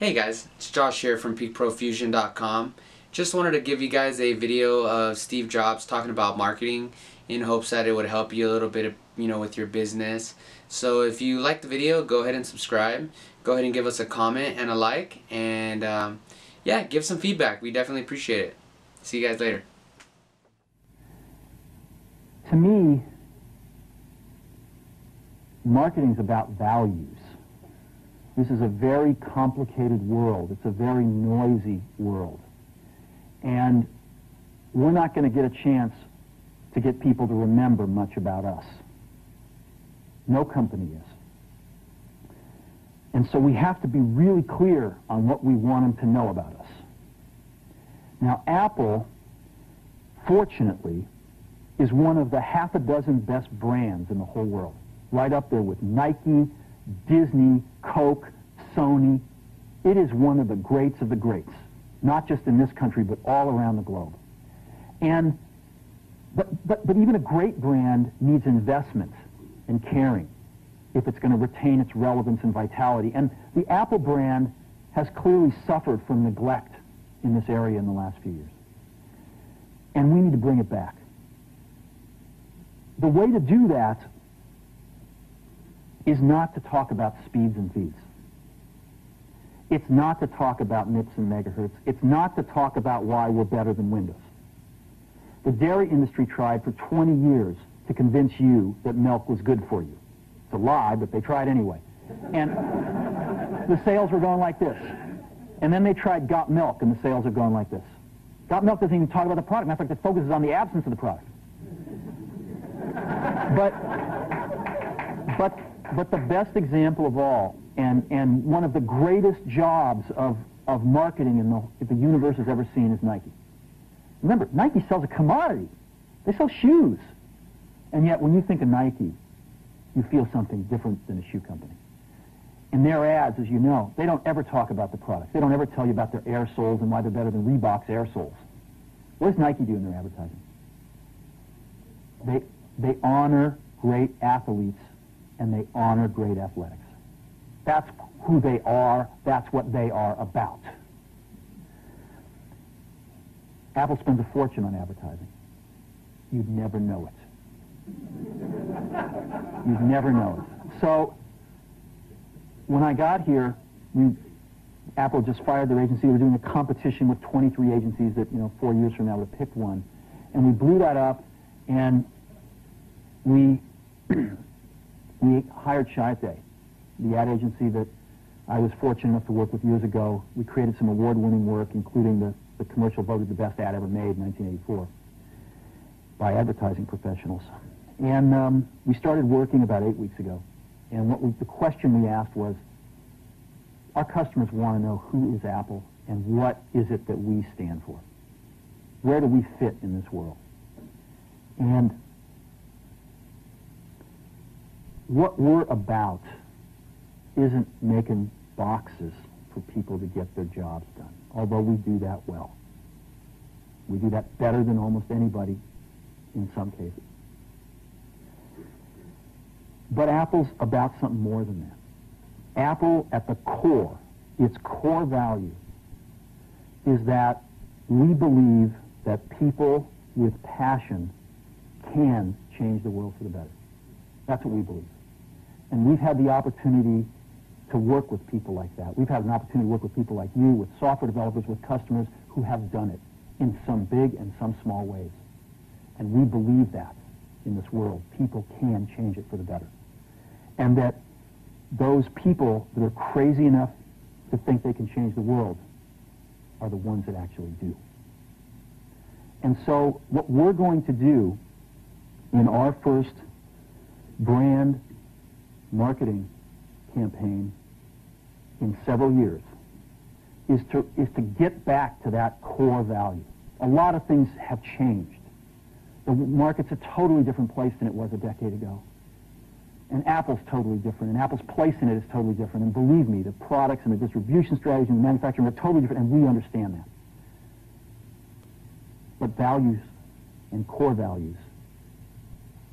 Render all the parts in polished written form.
Hey guys, it's Josh here from peakprofusion.com. Just wanted to give you guys a video of Steve Jobs talking about marketing in hopes that it would help you a little bit, with your business. So if you like the video, go ahead and subscribe. Go ahead and give us a comment and a like, and yeah, give some feedback. We definitely appreciate it. See you guys later. To me, marketing is about values. This is a very complicated world. It's a very noisy world. And we're not going to get a chance to get people to remember much about us. No company is. And so we have to be really clear on what we want them to know about us. Now, Apple, fortunately, is one of the half a dozen best brands in the whole world. Right up there with Nike, Disney, Coke, Sony. It is one of the greats of the greats, not just in this country, but all around the globe. And, but even a great brand needs investment and caring if it's going to retain its relevance and vitality. And the Apple brand has clearly suffered from neglect in this area in the last few years. And we need to bring it back. The way to do that is not to talk about speeds and feeds. It's not to talk about MIPS and megahertz. It's not to talk about why we're better than Windows. The dairy industry tried for 20 years to convince you that milk was good for you. It's a lie, but they tried anyway. And the sales were going like this. And then they tried Got Milk, and the sales are going like this. Got Milk doesn't even talk about the product. Matter of fact, it focuses on the absence of the product. But the best example of all, and one of the greatest jobs of marketing the universe has ever seen is Nike. Remember, Nike sells a commodity. They sell shoes. And yet, when you think of Nike, you feel something different than a shoe company. In their ads, as you know, they don't ever talk about the product. They don't ever tell you about their air soles and why they're better than Reebok's air soles. What does Nike do in their advertising? They honor great athletes, and they honor great athletics. That's who they are. That's what they are about. Apple spends a fortune on advertising. You'd never know it. You'd never know it. So, when I got here, Apple just fired their agency. They were doing a competition with 23 agencies that, 4 years from now would have picked one. And we blew that up, and we hired Chiat, the ad agency that I was fortunate enough to work with years ago. We created some award-winning work, including the commercial voted the best ad ever made in 1984 by advertising professionals. And we started working about 8 weeks ago. And the question we asked was, our customers want to know who is Apple and what is it that we stand for? Where do we fit in this world? And what we're about isn't making boxes for people to get their jobs done, although we do that well. We do that better than almost anybody in some cases. But Apple's about something more than that. Apple, at the core, its core value, is that we believe that people with passion can change the world for the better. That's what we believe. And we've had the opportunity to work with people like that. We've had an opportunity to work with people like you, with software developers, with customers who have done it in some big and some small ways. And we believe that in this world, people can change it for the better. And that those people that are crazy enough to think they can change the world are the ones that actually do. And so what we're going to do in our first brand marketing campaign in several years is to get back to that core value. A lot of things have changed. The market's a totally different place than it was a decade ago. And Apple's totally different, and Apple's place in it is totally different. And believe me, the products and the distribution strategy and the manufacturing are totally different, and we understand that. But values and core values,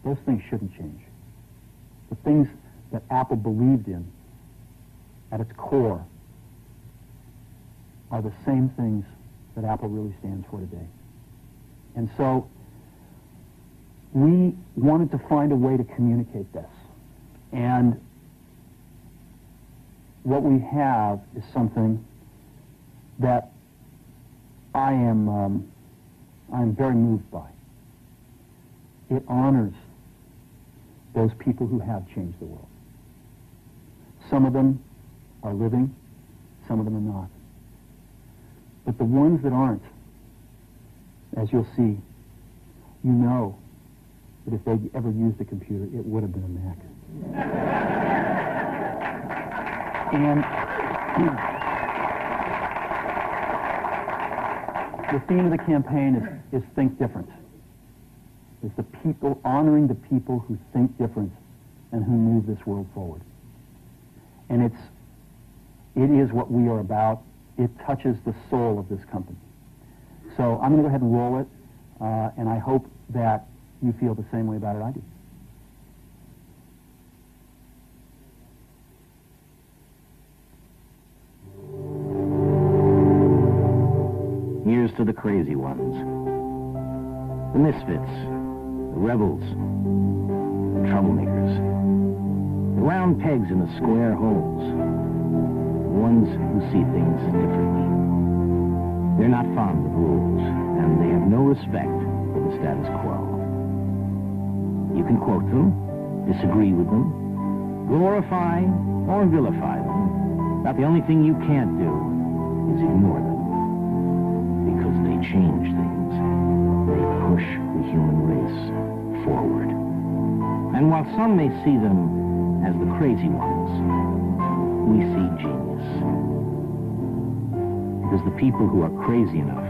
those things shouldn't change. The things that Apple believed in at its core are the same things that Apple really stands for today. And so we wanted to find a way to communicate this. And what we have is something that I'm very moved by. It honors those people who have changed the world. Some of them are living, some of them are not. But the ones that aren't, as you'll see, you know that if they'd ever used a computer, it would have been a Mac. And the theme of the campaign is Think Different. It's the people, honoring the people who think different and who move this world forward. And it is what we are about. It touches the soul of this company. So I'm going to go ahead and roll it, and I hope that you feel the same way about it I do. Here's to the crazy ones, the misfits, the rebels, the troublemakers, the round pegs in the square holes, the ones who see things differently. They're not fond of rules, and they have no respect for the status quo. You can quote them, disagree with them, glorify or vilify them, but the only thing you can't do is ignore them. Because they change things. They push the human race forward. And while some may see them as the crazy ones, we see genius. Because the people who are crazy enough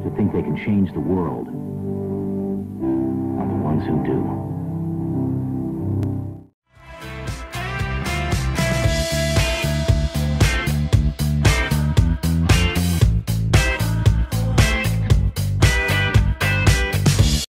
to think they can change the world are the ones who do.